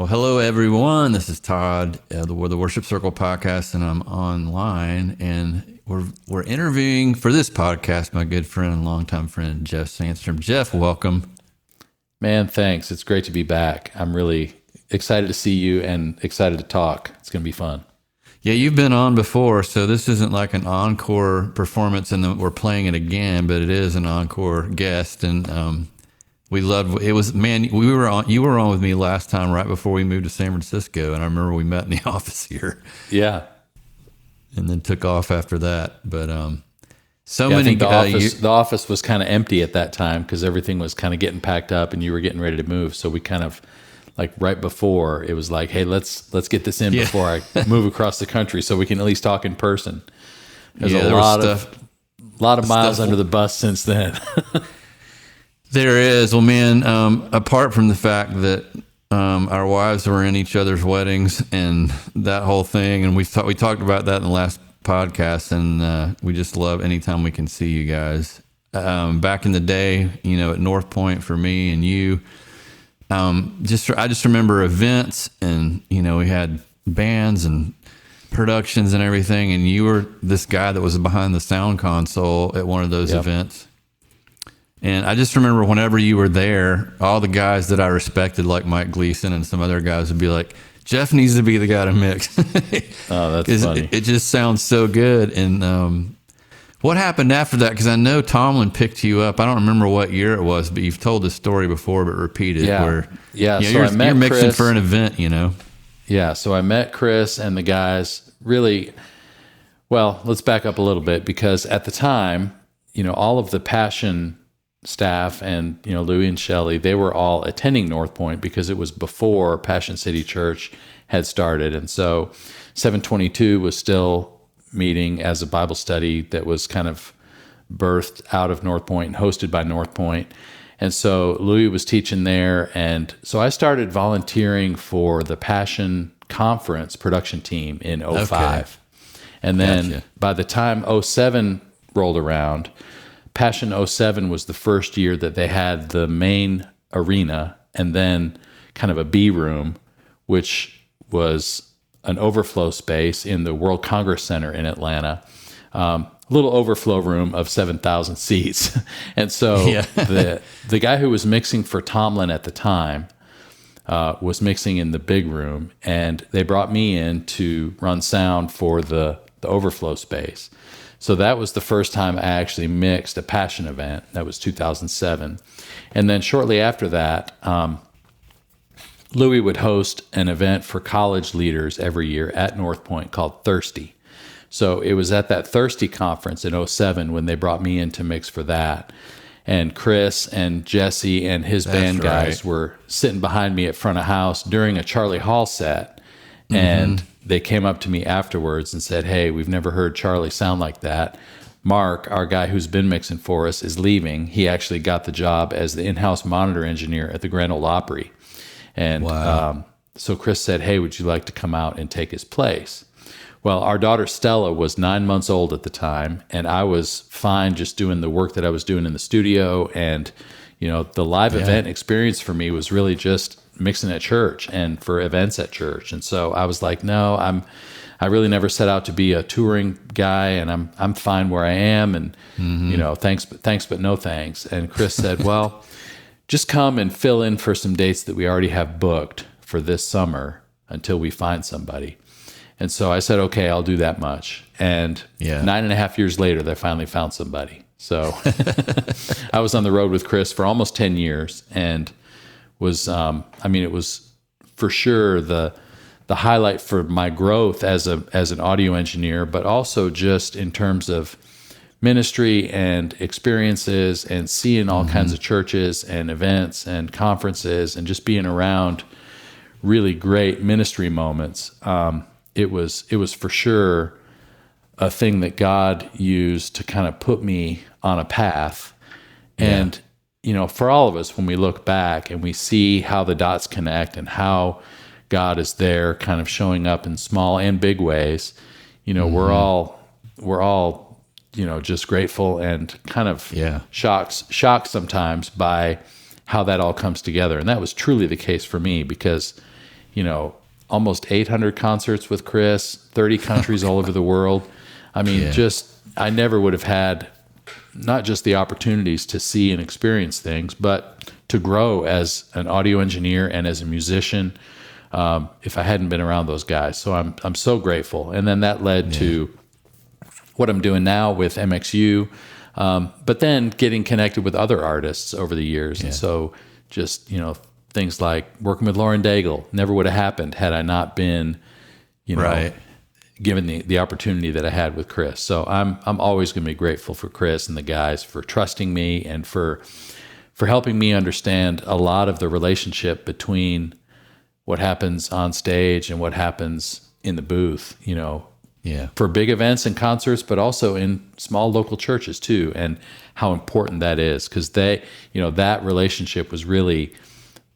Well, hello everyone. This is Todd. We're the Worship Circle podcast, and I'm online. And we're interviewing for this podcast my good friend and longtime friend Jeff Sandstrom. Jeff, welcome. Man, thanks. It's great to be back. I'm really excited to see you and excited to talk. It's going to be fun. Yeah, you've been on before, so this isn't like an encore performance, and we're playing it again, but it is an encore guest, and we loved it. Was man, you were on with me last time right before we moved to San Francisco, and I remember we met in the office here. Yeah, and then took off after that. But I think the office was kind of empty at that time because everything was kind of getting packed up, and you were getting ready to move. So we kind of like right before it was like, hey, let's get this in before I move across the country, so we can at least talk in person. There's a lot of miles under the bus since then. There is. Well, man, apart from the fact that our wives were in each other's weddings and that whole thing, and we talked about that in the last podcast, and we just love anytime we can see you guys. Back in the day, at North Point for me and you, I just remember events, and we had bands and productions and everything, and you were this guy that was behind the sound console at one of those events. And I just remember whenever you were there, all the guys that I respected, like Mike Gleason and some other guys, would be like, Jeff needs to be the guy to mix. Oh, that's funny. It just sounds so good. And what happened after that? Because I know Tomlin picked you up. I don't remember what year it was, but you've told this story before, but repeat it. Yeah. So you're mixing Chris for an event, Yeah, so I met Chris and the guys really, well, let's back up a little bit, because at the time, all of the Passion staff and Louie and Shelley, they were all attending North Point because it was before Passion City Church had started, and so 722 was still meeting as a Bible study that was kind of birthed out of North Point and hosted by North Point. And so Louie was teaching there, and so I started volunteering for the Passion Conference production team in 2005. Okay. And then by the time 2007 rolled around, Passion 2007 was the first year that they had the main arena and then kind of a B room, which was an overflow space in the World Congress Center in Atlanta, little overflow room of 7,000 seats. And so the guy who was mixing for Tomlin at the time was mixing in the big room, and they brought me in to run sound for the overflow space. So that was the first time I actually mixed a Passion event. That was 2007. And then shortly after that, Louie would host an event for college leaders every year at North Point called Thirsty. So it was at that Thirsty conference in 2007 when they brought me in to mix for that. And Chris and Jesse and his band guys were sitting behind me at front of house during a Charlie Hall set. Mm-hmm. And they came up to me afterwards and said, hey, we've never heard Charlie sound like that. Mark, our guy who's been mixing for us, is leaving. He actually got the job as the in-house monitor engineer at the Grand Ole Opry. And so Chris said, hey, would you like to come out and take his place? Well, our daughter Stella was 9 months old at the time, and I was fine just doing the work that I was doing in the studio. And, the live event experience for me was really just mixing at church and for events at church. And so I was like, no, I really never set out to be a touring guy, and I'm fine where I am. And, thanks, but no thanks. And Chris said, well, just come and fill in for some dates that we already have booked for this summer until we find somebody. And so I said, okay, I'll do that much. And 9.5 years later, they finally found somebody. So I was on the road with Chris for almost 10 years and was, it was for sure the highlight for my growth as an audio engineer, but also just in terms of ministry and experiences and seeing all kinds of churches and events and conferences and just being around really great ministry moments. It was for sure a thing that God used to kind of put me on a path. And, for all of us, when we look back and we see how the dots connect and how God is there kind of showing up in small and big ways, we're all, just grateful and kind of shocked sometimes by how that all comes together. And that was truly the case for me because, almost 800 concerts with Chris, 30 countries all over the world. I mean, I never would have had not just the opportunities to see and experience things, but to grow as an audio engineer and as a musician, if I hadn't been around those guys. So I'm so grateful. And then that led to what I'm doing now with MXU, but then getting connected with other artists over the years. And so just, things like working with Lauren Daigle never would have happened had I not been, given the opportunity that I had with Chris. So I'm always going to be grateful for Chris and the guys for trusting me and for helping me understand a lot of the relationship between what happens on stage and what happens in the booth, for big events and concerts, but also in small local churches too, and how important that is, because that relationship was really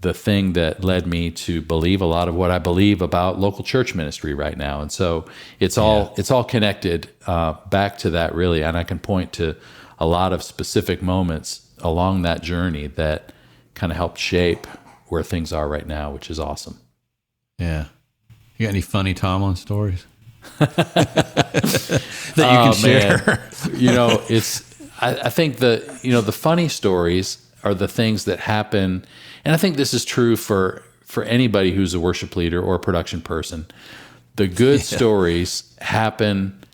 the thing that led me to believe a lot of what I believe about local church ministry right now. And so it's all connected back to that, really. And I can point to a lot of specific moments along that journey that kind of helped shape where things are right now, which is awesome. Yeah. You got any funny Tomlin stories that you can share? I think the funny stories are the things that happen. And I think this is true for anybody who's a worship leader or a production person. The good stories happen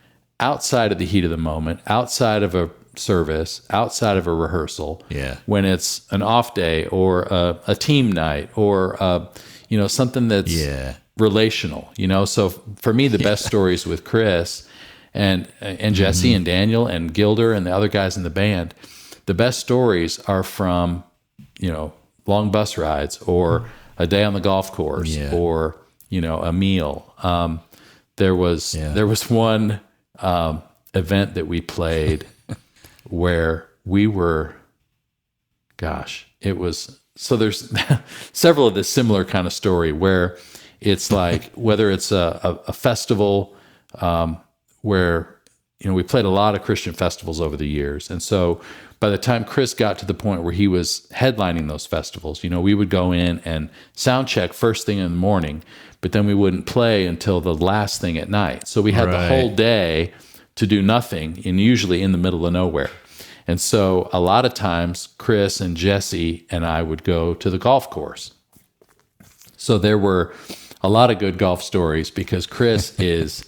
outside of the heat of the moment, outside of a service, outside of a rehearsal. Yeah. When it's an off day or a team night or something that's relational. So for me, the best stories with Chris and Jesse and Daniel and Gilder and the other guys in the band, the best stories are from long bus rides or a day on the golf course or a meal. There was one event that we played where we were, so there's several of this similar kind of story where it's like, whether it's a festival where, we played a lot of Christian festivals over the years. And so by the time Chris got to the point where he was headlining those festivals, we would go in and sound check first thing in the morning, but then we wouldn't play until the last thing at night. So we had the whole day to do nothing, and usually in the middle of nowhere. And so a lot of times Chris and Jesse and I would go to the golf course. So there were a lot of good golf stories because Chris is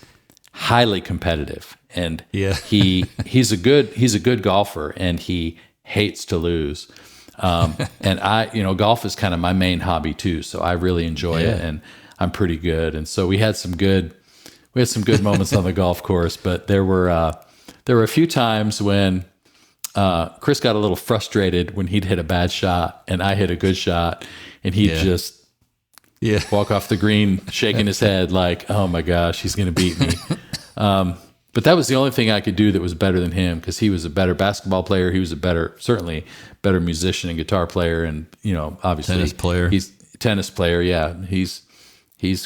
highly competitive, and he's a good golfer, and he hates to lose. And golf is kind of my main hobby too, so I really enjoy it, and I'm pretty good. And so we had some good moments on the golf course, but there were a few times when Chris got a little frustrated when he'd hit a bad shot and I hit a good shot, and he'd just walk off the green shaking his head like, oh my gosh, he's going to beat me. But that was the only thing I could do that was better than him, because he was a better basketball player. He was certainly better musician and guitar player, and obviously tennis player. He's a tennis player. Yeah, he's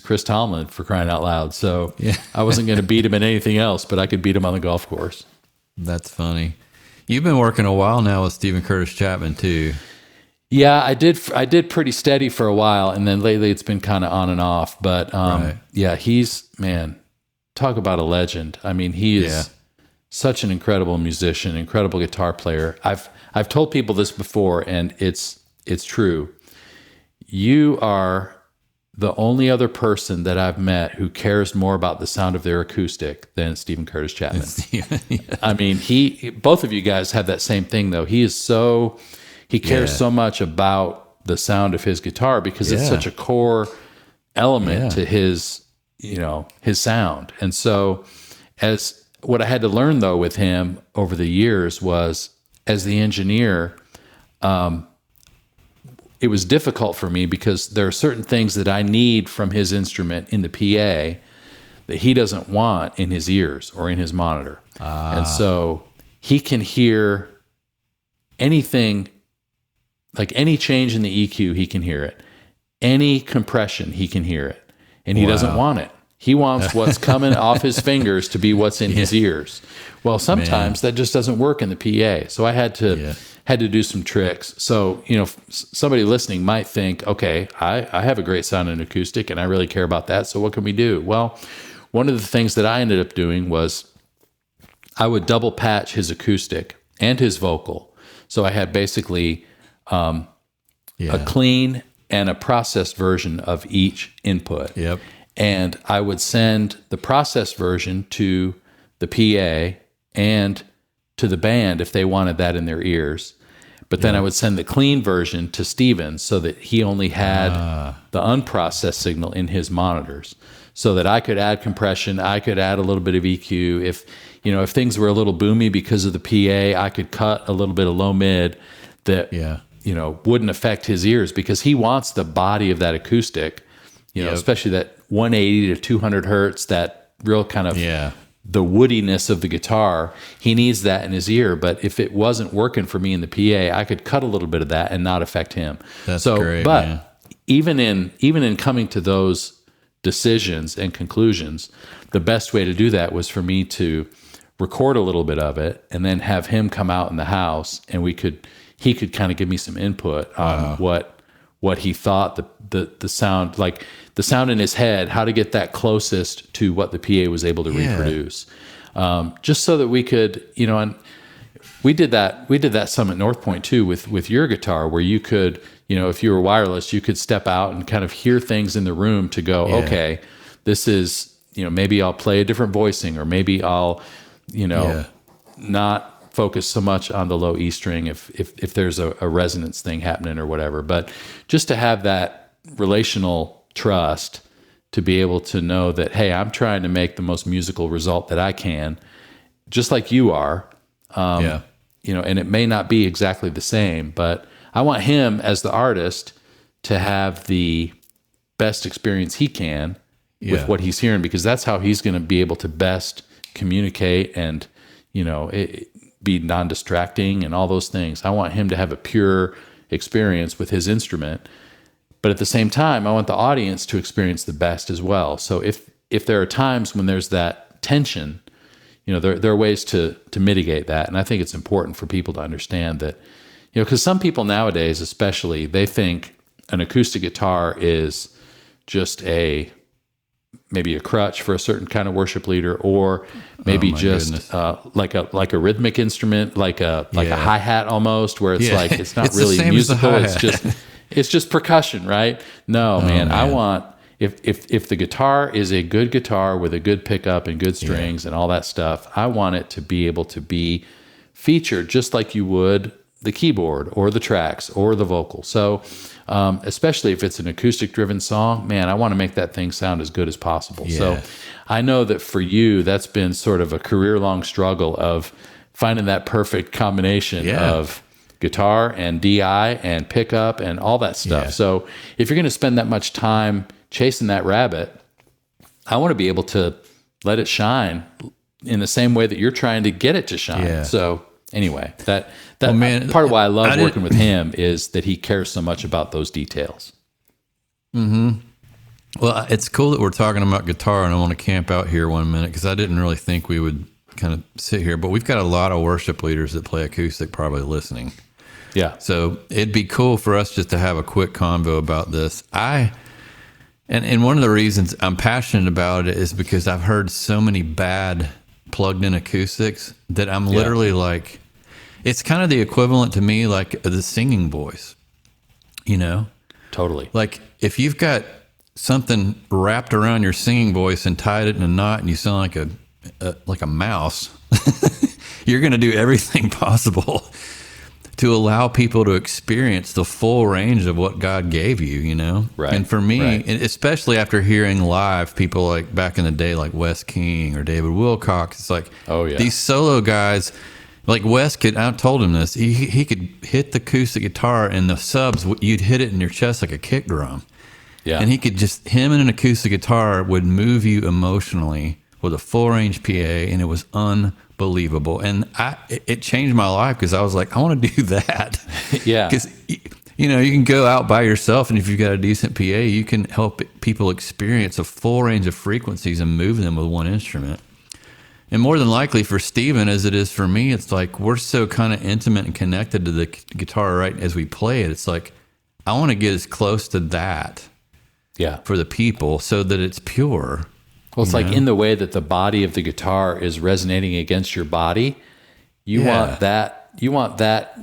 Chris Tomlin, for crying out loud. So I wasn't going to beat him in anything else, but I could beat him on the golf course. That's funny. You've been working a while now with Curtis Chapman too. Yeah, I did pretty steady for a while, and then lately it's been kind of on and off. But talk about a legend. I mean, he is such an incredible musician, incredible guitar player. I've told people this before, and it's true. You are the only other person that I've met who cares more about the sound of their acoustic than Curtis Chapman. I mean, both of you guys have that same thing, though. He cares so much about the sound of his guitar because it's such a core element to his sound. And so what I had to learn though with him over the years was, as the engineer, it was difficult for me because there are certain things that I need from his instrument in the PA that he doesn't want in his ears or in his monitor. And so he can hear anything, like any change in the EQ, he can hear it. Any compression, he can hear it. And he doesn't want it. He wants what's coming off his fingers to be what's in his ears. Well, sometimes that just doesn't work in the PA. So I had had to do some tricks. So, somebody listening might think, okay, I have a great sound in acoustic and I really care about that. So what can we do? Well, one of the things that I ended up doing was I would double patch his acoustic and his vocal. So I had basically a clean and a processed version of each input. Yep. And I would send the processed version to the PA and to the band if they wanted that in their ears. But then I would send the clean version to Steven so that he only had the unprocessed signal in his monitors, so that I could add compression, I could add a little bit of EQ. If things were a little boomy because of the PA, I could cut a little bit of low mid that wouldn't affect his ears, because he wants the body of that acoustic, especially that 180 to 200 hertz, that real kind of the woodiness of the guitar. He needs that in his ear. But if it wasn't working for me in the PA, I could cut a little bit of that and not affect him. That's great. But man. even in coming to those decisions and conclusions, the best way to do that was for me to record a little bit of it and then have him come out in the house, and he could kind of give me some input on what he thought the sound, like the sound in his head, how to get that closest to what the PA was able to reproduce. Just so that we could, and we did that some at North Point too with your guitar, where you could, if you were wireless, you could step out and kind of hear things in the room to go, okay, this is, maybe I'll play a different voicing, or maybe I'll, not focus so much on the low E string if there's a resonance thing happening or whatever. But just to have that relational trust to be able to know that, hey, I'm trying to make the most musical result that I can, just like you are. And it may not be exactly the same, but I want him as the artist to have the best experience he can with what he's hearing, because that's how he's going to be able to best communicate and, be non-distracting and all those things. I want him to have a pure experience with his instrument, but at the same time, I want the audience to experience the best as well. So if there are times when there's that tension, there are ways to mitigate that. And I think it's important for people to understand that, because some people nowadays, especially, they think an acoustic guitar is just maybe a crutch for a certain kind of worship leader, or maybe just like a rhythmic instrument, like a hi-hat almost, where it's like it's not really musical. It's just percussion, right? No, man. I want, if the guitar is a good guitar with a good pickup and good strings and all that stuff, I want it to be able to be featured just like you would the keyboard or the tracks or the vocal. So especially if it's an acoustic driven song, man, I want to make that thing sound as good as possible. Yeah. So I know that for you, that's been sort of a career long struggle of finding that perfect combination of guitar and DI and pickup and all that stuff. Yeah. So if you're going to spend that much time chasing that rabbit, I want to be able to let it shine in the same way that you're trying to get it to shine. Yeah. So anyway, that part of why I love working with him is that he cares so much about those details. Mm-hmm. Well, it's cool that we're talking about guitar, and I want to camp out here 1 minute, because I didn't really think we would kind of sit here, but we've got a lot of worship leaders that play acoustic probably listening. Yeah. So it'd be cool for us just to have a quick convo about this. And one of the reasons I'm passionate about it is because I've heard so many bad plugged in acoustics that I'm literally like, it's kind of the equivalent to me like the singing voice, Totally. Like if you've got something wrapped around your singing voice and tied it in a knot and you sound like a mouse, you're going to do everything possible to allow people to experience the full range of what God gave you, Right. And for me, especially after hearing live people like back in the day, like Wes King or David Wilcox, it's like, these solo guys, like Wes I told him this, he could hit the acoustic guitar and the subs, you'd hit it in your chest like a kick drum. Yeah. And him and an acoustic guitar would move you emotionally with a full range PA, and it was unbelievable. And it changed my life, because I was like, I want to do that. Yeah. Because, you can go out by yourself, and if you've got a decent PA, you can help people experience a full range of frequencies and move them with one instrument. And more than likely for Steven, as it is for me, it's like we're so kind of intimate and connected to the guitar right as we play it. It's like I want to get as close to that for the people so that it's pure. Well, it's like in the way that the body of the guitar is resonating against your body, you want that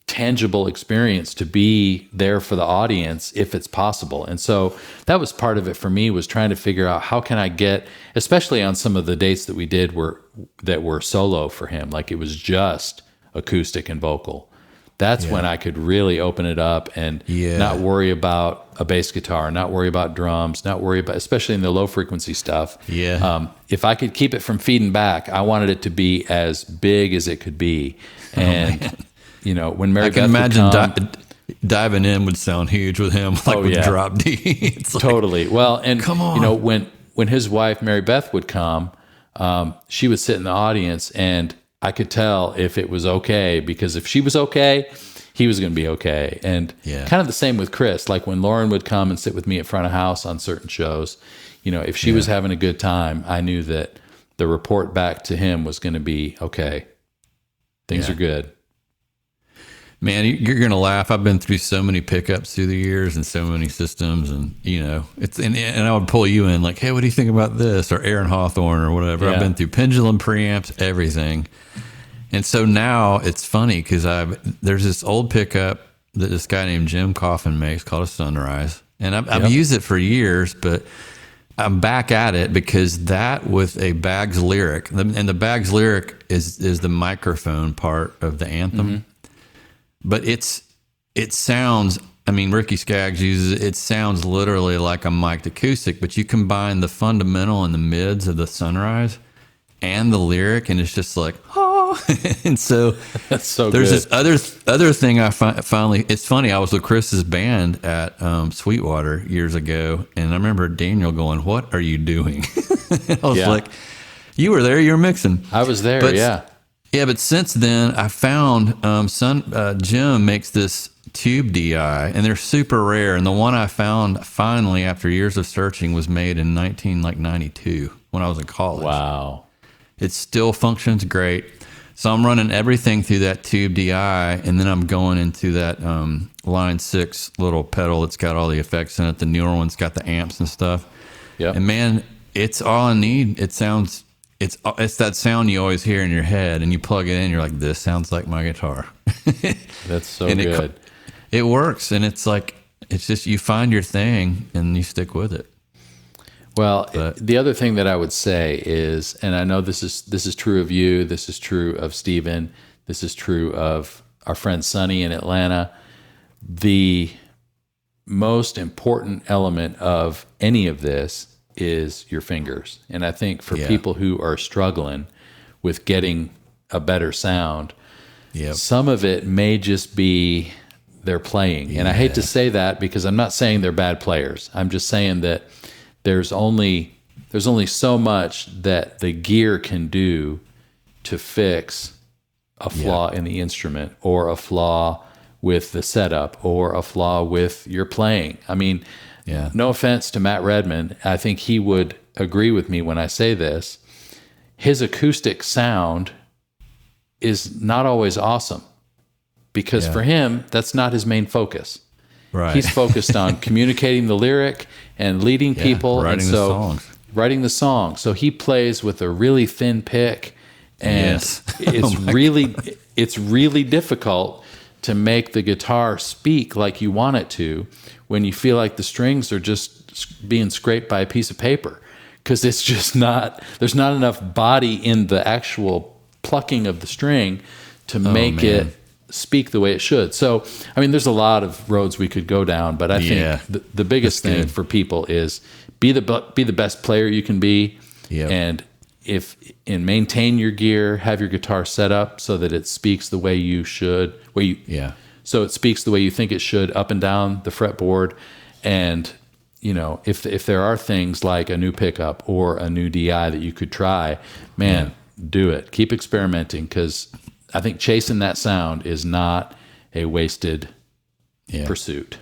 tangible experience to be there for the audience if it's possible. And so that was part of it for me, was trying to figure out how can I get, especially on some of the dates that we did that were solo for him, like it was just acoustic and vocal. That's when I could really open it up and not worry about a bass guitar, not worry about drums, not worry about, especially in the low frequency stuff. If I could keep it from feeding back, I wanted it to be as big as it could be. And you know, when Mary Beth would come, diving in would sound huge with him, like with drop D. It's like, totally. Well, and come on. You know, when his wife Mary Beth would come, she would sit in the audience, and I could tell if it was okay, because if she was okay, he was going to be okay. And kind of the same with Chris. Like when Lauren would come and sit with me at front of house on certain shows, you know, if she was having a good time, I knew that the report back to him was going to be okay. Things are good. Man, you're going to laugh. I've been through so many pickups through the years and so many systems, and you know, and I would pull you in like, hey, what do you think about this? Or Aaron Hawthorne or whatever. I've been through pendulum preamps, everything. And so now it's funny because there's this old pickup that this guy named Jim Coffin makes called a Sunrise, and I've used it for years, but I'm back at it because that with a Baggs Lyric, and the Baggs Lyric is the microphone part of the Anthem. Mm-hmm. But it sounds, I mean, Ricky Skaggs uses it sounds literally like a mic'd acoustic, but you combine the fundamental and the mids of the Sunrise and the Lyric, and it's just like, oh. And so that's so there's good. this other thing I finally, it's funny, I was with Chris's band at Sweetwater years ago, and I remember Daniel going, what are you doing? I was like, you were there, you were mixing. I was there, Yeah, but since then, I found Jim makes this tube DI, and they're super rare. And the one I found finally after years of searching was made in 1992 when I was in college. Wow. It still functions great. So I'm running everything through that tube DI, and then I'm going into that Line 6 little pedal that's got all the effects in it. The newer one's got the amps and stuff. Yeah. And man, it's all I need. It sounds... It's that sound you always hear in your head, and you plug it in, you're like, this sounds like my guitar. That's so and good. It works, and it's like, it's just, you find your thing, and you stick with it. Well, the other thing that I would say is, and I know this is true of you, this is true of Steven, this is true of our friend Sonny in Atlanta, the most important element of any of this is your fingers. And I think for people who are struggling with getting a better sound, some of it may just be their playing. And I hate to say that because I'm not saying they're bad players. I'm just saying that there's only so much that the gear can do to fix a flaw in the instrument, or a flaw with the setup, or a flaw with your playing. I mean, no offense to Matt Redman, I think he would agree with me when I say this. His acoustic sound is not always awesome, because for him, that's not his main focus. Right. He's focused on communicating the lyric and leading people. Writing the songs. Writing the song. So he plays with a really thin pick, and it's really difficult to make the guitar speak like you want it to when you feel like the strings are just being scraped by a piece of paper, because it's just not, there's not enough body in the actual plucking of the string to make it speak the way it should. So, I mean, there's a lot of roads we could go down, but I think the biggest thing for people is be the best player you can be, and maintain your gear, have your guitar set up so that it speaks the way you should, so it speaks the way you think it should up and down the fretboard. And you know, if there are things like a new pickup or a new DI that you could try, do it. Keep experimenting, because I think chasing that sound is not a wasted pursuit.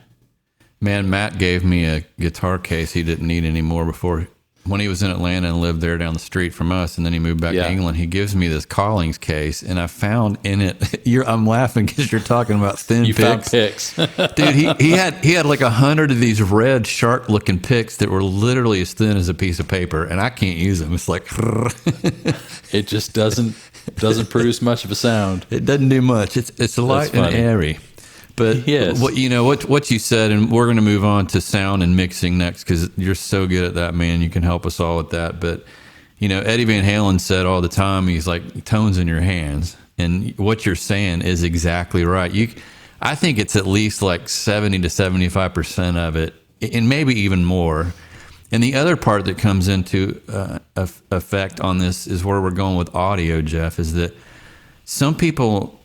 Man, Matt gave me a guitar case he didn't need anymore before when he was in Atlanta and lived there down the street from us, and then he moved back to England, he gives me this Collings case, and I found in it, I'm laughing because you're talking about thin you picks. Found picks. Dude, he had like 100 of these red sharp looking picks that were literally as thin as a piece of paper, and I can't use them. It's like it just doesn't produce much of a sound. It doesn't do much. It's light and airy. But yes. what you said, and we're going to move on to sound and mixing next because you're so good at that, man. You can help us all with that. But Eddie Van Halen said all the time, he's like, tones in your hands, and what you're saying is exactly right. I think it's at least like 70 to 75% of it, and maybe even more. And the other part that comes into effect on this is where we're going with audio, Jeff, is that some people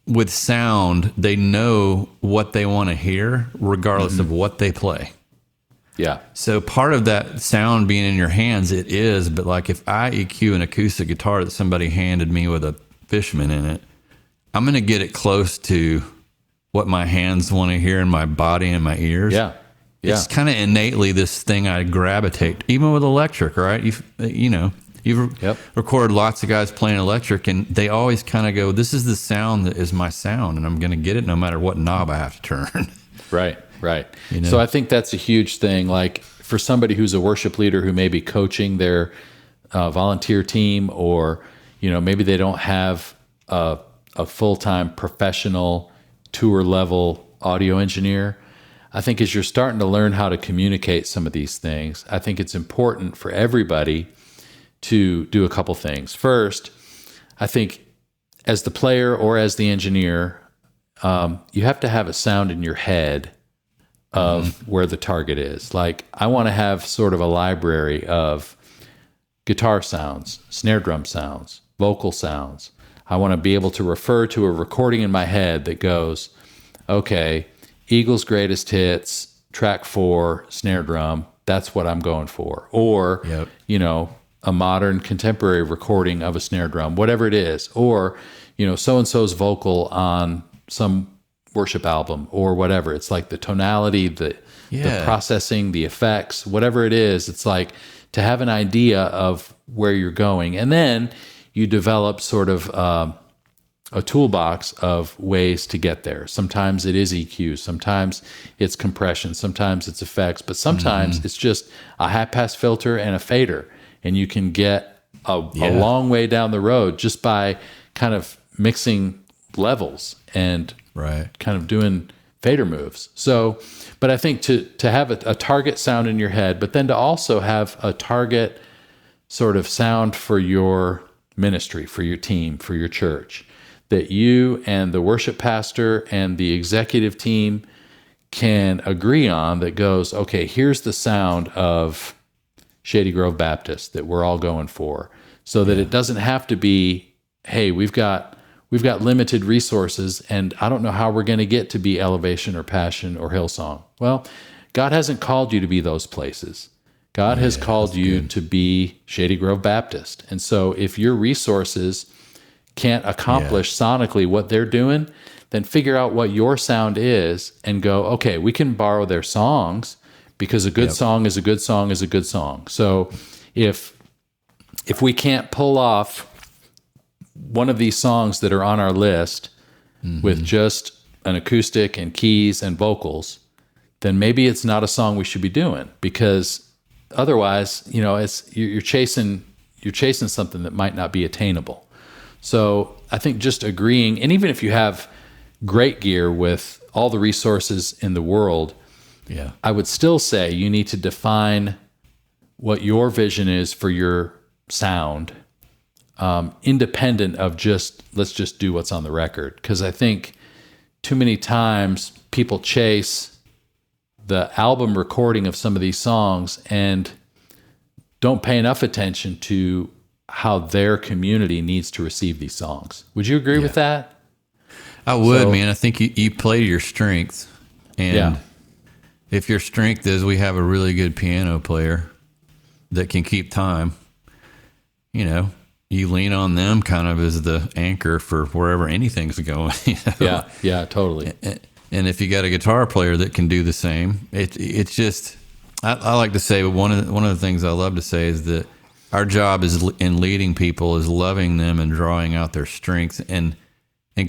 with sound, they know what they want to hear regardless of what they play. Yeah. So part of that sound being in your hands, it is, but like if I EQ an acoustic guitar that somebody handed me with a Fishman in it, I'm going to get it close to what my hands want to hear in my body and my ears. Yeah. It's kind of innately this thing I gravitate, even with electric, right? You've recorded lots of guys playing electric, and they always kind of go, this is the sound that is my sound, and I'm going to get it no matter what knob I have to turn. Right. So I think that's a huge thing. Like for somebody who's a worship leader who may be coaching their volunteer team, or, maybe they don't have a full-time professional tour level audio engineer. I think as you're starting to learn how to communicate some of these things, I think it's important for everybody to do a couple things. First, I think as the player or as the engineer, you have to have a sound in your head of where the target is. Like I want to have sort of a library of guitar sounds, snare drum sounds, vocal sounds. I want to be able to refer to a recording in my head that goes, okay, Eagles' Greatest Hits, track 4, snare drum, that's what I'm going for. Or, a modern contemporary recording of a snare drum, whatever it is. Or, so-and-so's vocal on some worship album or whatever. It's like the tonality, the processing, the effects, whatever it is. It's like to have an idea of where you're going. And then you develop sort of a toolbox of ways to get there. Sometimes it is EQ, sometimes it's compression, sometimes it's effects, but sometimes it's just a high-pass filter and a fader. And you can get a long way down the road just by kind of mixing levels and kind of doing fader moves. So, but I think to have a target sound in your head, but then to also have a target sort of sound for your ministry, for your team, for your church, that you and the worship pastor and the executive team can agree on, that goes, okay, here's the sound of Shady Grove Baptist that we're all going for, so that it doesn't have to be, hey, we've got limited resources and I don't know how we're going to get to be Elevation or Passion or Hillsong. Well, God hasn't called you to be those places. God has called you to be Shady Grove Baptist. And so if your resources can't accomplish sonically what they're doing, then figure out what your sound is and go, okay, we can borrow their songs, because a good song is a good song is a good song. So if we can't pull off one of these songs that are on our list with just an acoustic and keys and vocals, then maybe it's not a song we should be doing, because otherwise, it's you're chasing something that might not be attainable. So I think just agreeing, and even if you have great gear with all the resources in the world, I would still say you need to define what your vision is for your sound, independent of let's just do what's on the record. Because I think too many times people chase the album recording of some of these songs and don't pay enough attention to how their community needs to receive these songs. Would you agree with that? I would, man. I think you play to your strengths. And if your strength is we have a really good piano player that can keep time, you lean on them kind of as the anchor for wherever anything's going. Yeah, totally. And if you got a guitar player that can do the same, it's just, I like to say one of the things I love to say is that our job is in leading people is loving them and drawing out their strengths and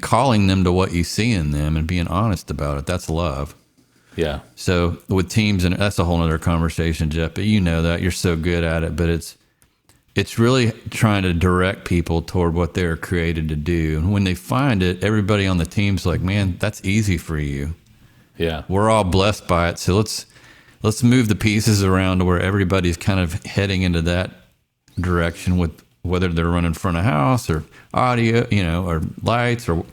calling them to what you see in them and being honest about it. That's love. Yeah. So with teams, and that's a whole nother conversation, Jeff, but you know that you're so good at it, but it's really trying to direct people toward what they're created to do. And when they find it, everybody on the team's like, man, that's easy for you. Yeah. We're all blessed by it. So let's move the pieces around to where everybody's kind of heading into that direction with whether they're running front of house or audio, or lights or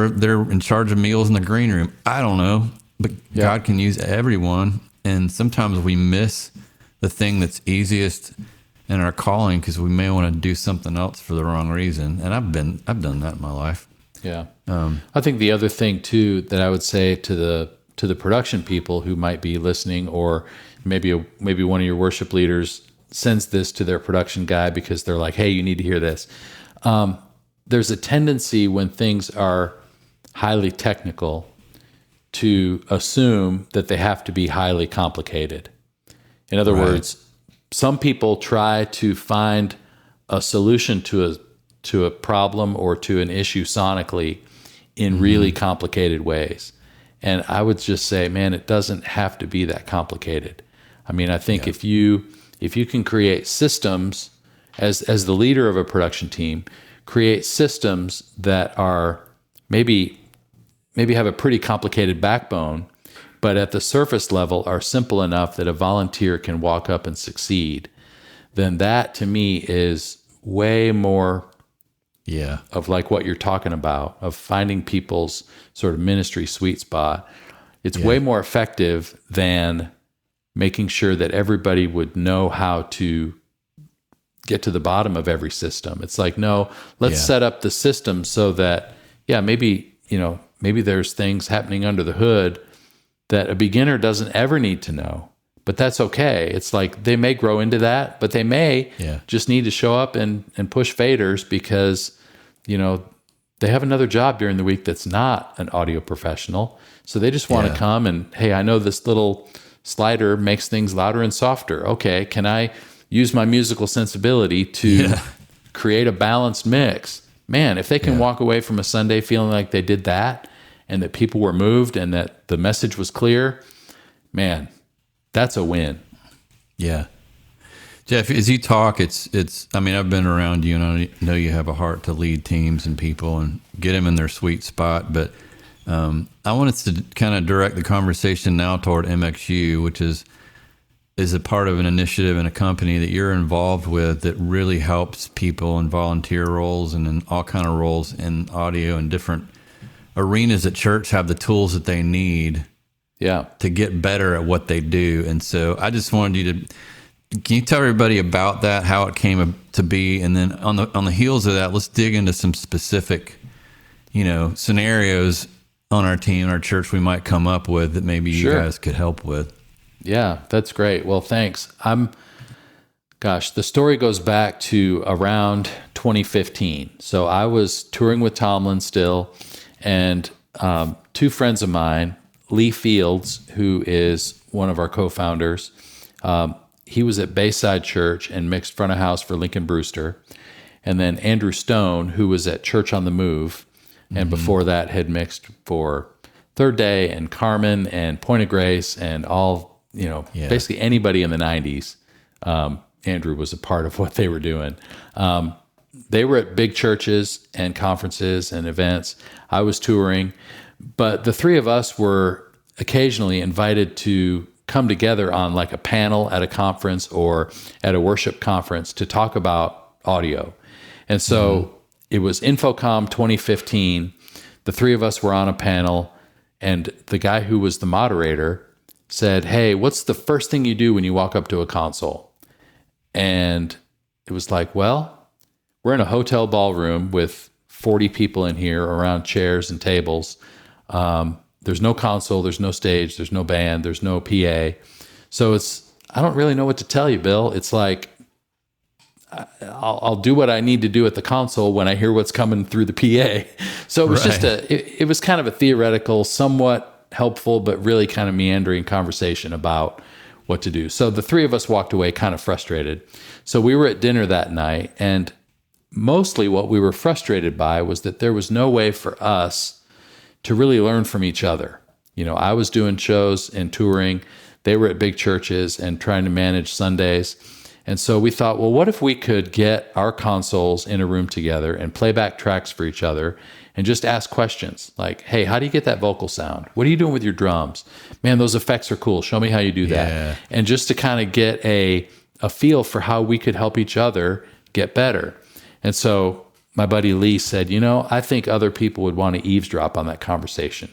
they're in charge of meals in the green room. I don't know, but God can use everyone. And sometimes we miss the thing that's easiest in our calling because we may want to do something else for the wrong reason. And I've done that in my life. Yeah. I think the other thing too that I would say to the production people who might be listening, or maybe one of your worship leaders sends this to their production guy because they're like, hey, you need to hear this. There's a tendency when things are highly technical to assume that they have to be highly complicated. In other words, some people try to find a solution to a problem or to an issue sonically in really complicated ways. And I would just say, man, it doesn't have to be that complicated. I mean, I think if you can create systems as the leader of a production team, create systems that are maybe have a pretty complicated backbone, but at the surface level are simple enough that a volunteer can walk up and succeed, then that to me is way more of like what you're talking about, of finding people's sort of ministry sweet spot. It's way more effective than making sure that everybody would know how to get to the bottom of every system. It's like, no, let's set up the system so that, maybe there's things happening under the hood that a beginner doesn't ever need to know, but that's okay. It's like they may grow into that, but they may just need to show up and push faders because, they have another job during the week that's not an audio professional. So they just want to come and, hey, I know this little slider makes things louder and softer. Okay, can I use my musical sensibility to create a balanced mix? Man, if they can walk away from a Sunday feeling like they did that and that people were moved and that the message was clear, man, that's a win. Yeah. Jeff, as you talk, I mean, I've been around you and I know you have a heart to lead teams and people and get them in their sweet spot. But I want us to kind of direct the conversation now toward MXU, which is a part of an initiative in a company that you're involved with that really helps people in volunteer roles and in all kind of roles in audio and different arenas at church have the tools that they need to get better at what they do. And so I just wanted you can you tell everybody about that, how it came to be? And then on the heels of that, let's dig into some specific, scenarios on our team, our church we might come up with that maybe you guys could help with. Yeah, that's great. Well, thanks. The story goes back to around 2015. So I was touring with Tomlin still, and two friends of mine, Lee Fields, who is one of our co-founders, he was at Bayside Church and mixed front of house for Lincoln Brewster. And then Andrew Stone, who was at Church on the Move, and before that had mixed for Third Day and Carmen and Point of Grace and all, basically anybody in the 90s. Andrew was a part of what they were doing. They were at big churches and conferences and events. I was touring, but the three of us were occasionally invited to come together on like a panel at a conference or at a worship conference to talk about audio. And so it was InfoComm 2015. The three of us were on a panel, and the guy who was the moderator said, hey, what's the first thing you do when you walk up to a console? And it was like, well, we're in a hotel ballroom with 40 people in here around chairs and tables. There's no console, there's no stage, there's no band, there's no PA. So I don't really know what to tell you, Bill. It's like, I'll do what I need to do at the console when I hear what's coming through the PA. So it was just it was kind of a theoretical, somewhat helpful, but really kind of meandering conversation about what to do. So the three of us walked away kind of frustrated. So we were at dinner that night, and mostly what we were frustrated by was that there was no way for us to really learn from each other. I was doing shows and touring. They were at big churches and trying to manage Sundays. And so we thought, well, what if we could get our consoles in a room together and play back tracks for each other and just ask questions like, hey, how do you get that vocal sound? What are you doing with your drums? Man, those effects are cool. Show me how you do that. Yeah. And just to kind of get a feel for how we could help each other get better. And so my buddy Lee said, I think other people would want to eavesdrop on that conversation.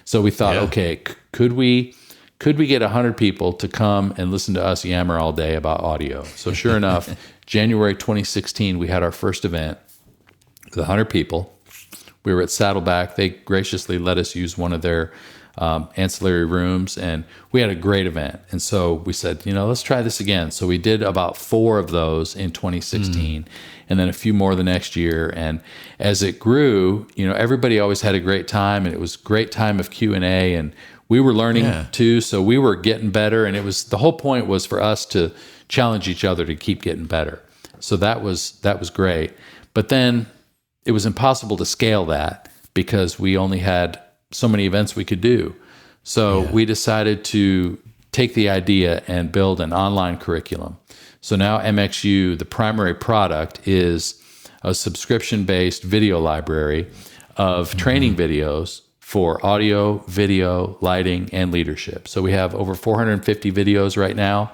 So we thought, okay, could we get 100 people to come and listen to us yammer all day about audio? So sure enough, January 2016, we had our first event with 100 people. We were at Saddleback. They graciously let us use one of their ancillary rooms, and we had a great event. And so we said, let's try this again. So we did about 4 of those in 2016, and then a few more the next year. And as it grew, everybody always had a great time, and it was a great time of Q&A, and we were learning too. So we were getting better, and the whole point was for us to challenge each other to keep getting better. So that was great. But then it was impossible to scale that because we only had so many events we could do. So we decided to take the idea and build an online curriculum. So now MXU, the primary product, is a subscription-based video library of training videos for audio, video, lighting, and leadership. So we have over 450 videos right now,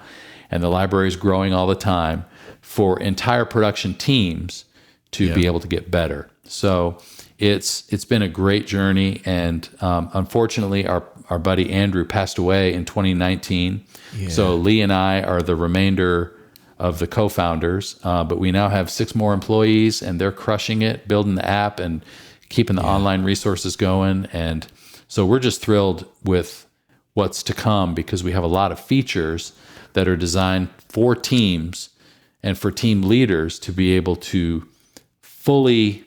and the library is growing all the time for entire production teams to be able to get better. So it's been a great journey, and unfortunately, our buddy Andrew passed away in 2019. Yeah. So Lee and I are the remainder of the co-founders, but we now have 6 more employees, and they're crushing it, building the app and keeping the online resources going. And so we're just thrilled with what's to come because we have a lot of features that are designed for teams and for team leaders to be able to fully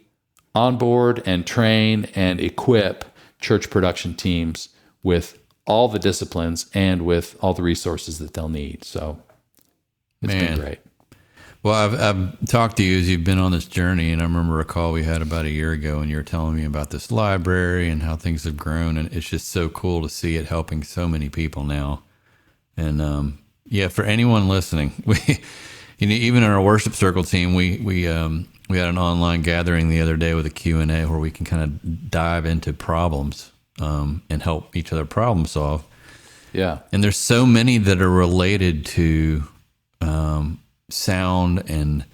onboard and train and equip church production teams with all the disciplines and with all the resources that they'll need. So it's been great. Well, I've talked to you as you've been on this journey, and I remember a call we had about a year ago, and you were telling me about this library and how things have grown, and it's just so cool to see it helping so many people now. And for anyone listening, even in our worship circle team, we had an online gathering the other day with a Q&A where we can kind of dive into problems and help each other problem solve. Yeah, and there's so many that are related to sound. And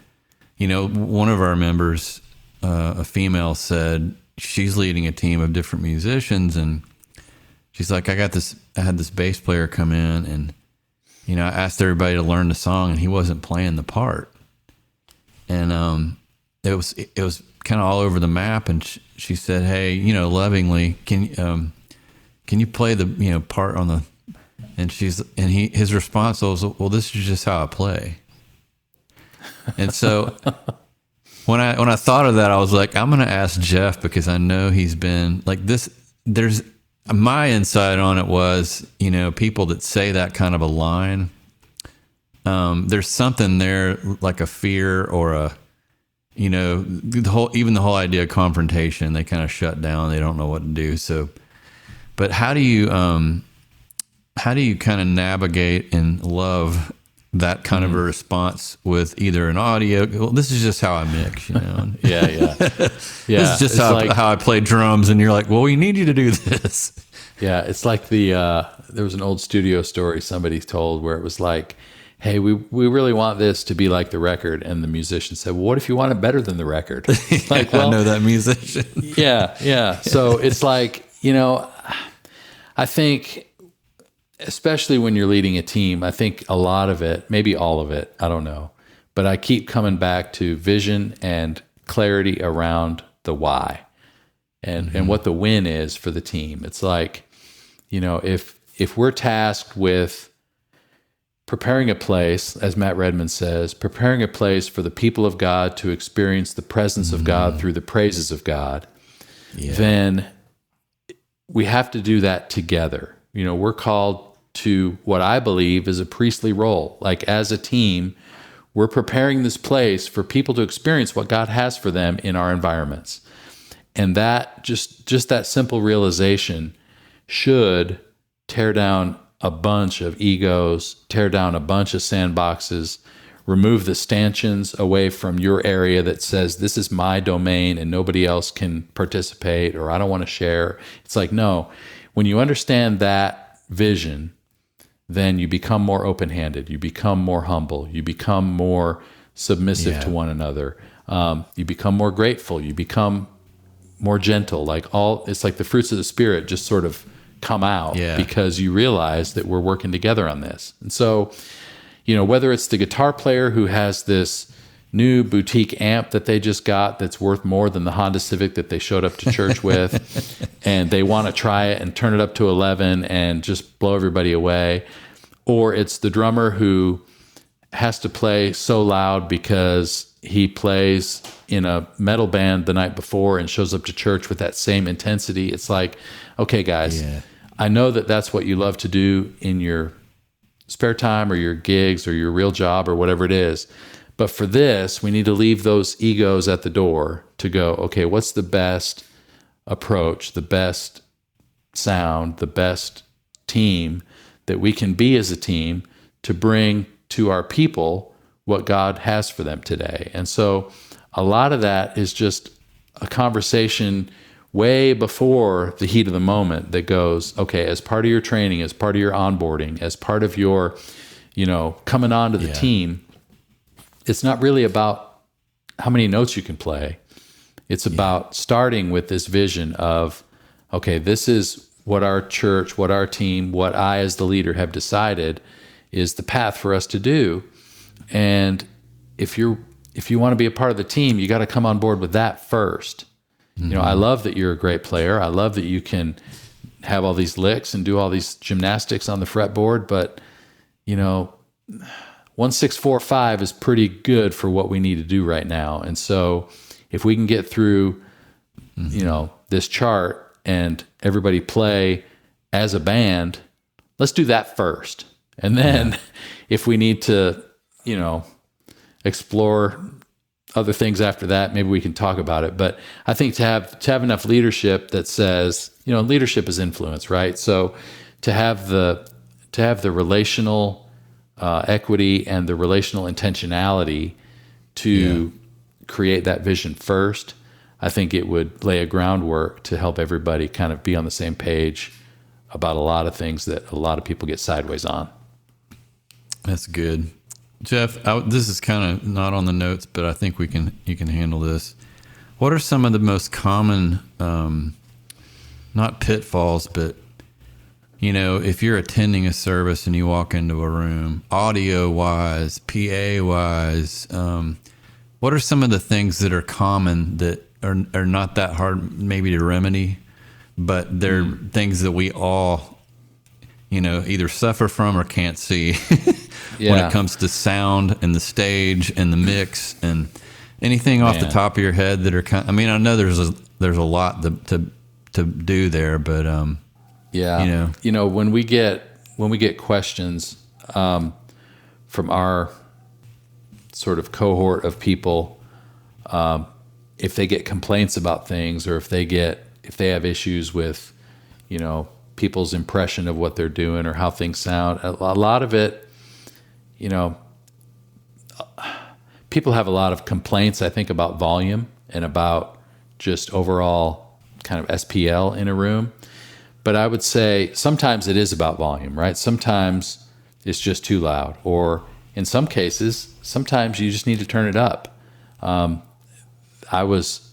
one of our members, a female, said she's leading a team of different musicians, and she's like, I had this bass player come in, and I asked everybody to learn the song, and he wasn't playing the part, and it was kind of all over the map. And she said, hey, lovingly, can you play the part on the, and his response was, well, this is just how I play. And so when I thought of that, I was like, I'm going to ask Jeff, because I know he's been like this. There's my insight on it was, people that say that kind of a line, there's something there, like a fear or a, the whole idea of confrontation, they kind of shut down. They don't know what to do. So, but how do you kind of navigate and love that kind of a response with either an audio? Well, this is just how I mix, yeah. This is just how I play drums, and you're like, well, we need you to do this. Yeah, it's like there was an old studio story somebody told where it was like, hey, we really want this to be like the record, and the musician said, well, what if you want it better than the record? Like, well, I know that musician. Yeah. So it's like, I think, especially when you're leading a team, I think a lot of it, maybe all of it, I don't know, but I keep coming back to vision and clarity around the why and what the win is for the team. It's like, if we're tasked with preparing a place, as Matt Redman says, preparing a place for the people of God to experience the presence of God through the praises of God, then we have to do that together. We're called to what I believe is a priestly role. Like as a team, we're preparing this place for people to experience what God has for them in our environments. And that just that simple realization should tear down a bunch of egos, tear down a bunch of sandboxes, remove the stanchions away from your area that says, this is my domain and nobody else can participate, or I don't want to share. It's like, no, when you understand that vision, then you become more open-handed, you become more humble, you become more submissive to one another. You become more grateful, you become more gentle. It's like the fruits of the Spirit just sort of come out because you realize that we're working together on this. And so, whether it's the guitar player who has this new boutique amp that they just got that's worth more than the Honda Civic that they showed up to church with, and they want to try it and turn it up to 11 and just blow everybody away, or it's the drummer who has to play so loud because he plays in a metal band the night before and shows up to church with that same intensity. It's like, okay, guys, I know that that's what you love to do in your spare time or your gigs or your real job or whatever it is. But for this, we need to leave those egos at the door to go, okay, what's the best approach, the best sound, the best team that we can be as a team to bring to our people what God has for them today. And so a lot of that is just a conversation way before the heat of the moment that goes, okay, as part of your training, as part of your onboarding, as part of your, coming on to the team, it's not really about how many notes you can play. It's about starting with this vision of, okay, this is what our church, what our team, what I as the leader have decided is the path for us to do. And if you want to be a part of the team, you got to come on board with that first. I love that you're a great player. I love that you can have all these licks and do all these gymnastics on the fretboard, but 1-6-4-5 is pretty good for what we need to do right now. And so if we can get through, this chart and everybody play as a band, let's do that first. And then if we need to, explore other things after that, maybe we can talk about it. But I think to have enough leadership that says, leadership is influence, right? So to have the relational equity and the relational intentionality to create that vision first, I think it would lay a groundwork to help everybody kind of be on the same page about a lot of things that a lot of people get sideways on. That's good. Jeff, this is kind of not on the notes, but I think you can handle this. What are some of the most common, not pitfalls, but if you're attending a service and you walk into a room, audio wise, PA wise, what are some of the things that are common that are not that hard maybe to remedy, but they're things that we all, either suffer from or can't see when it comes to sound and the stage and the mix and anything off the top of your head that are I know there's a lot to do there, but when we get questions from our sort of cohort of people, if they get complaints about things or if they have issues with people's impression of what they're doing or how things sound, a lot of it, people have a lot of complaints, I think, about volume and about just overall kind of SPL in a room. But I would say sometimes it is about volume, right? Sometimes it's just too loud, or in some cases, sometimes you just need to turn it up. I was,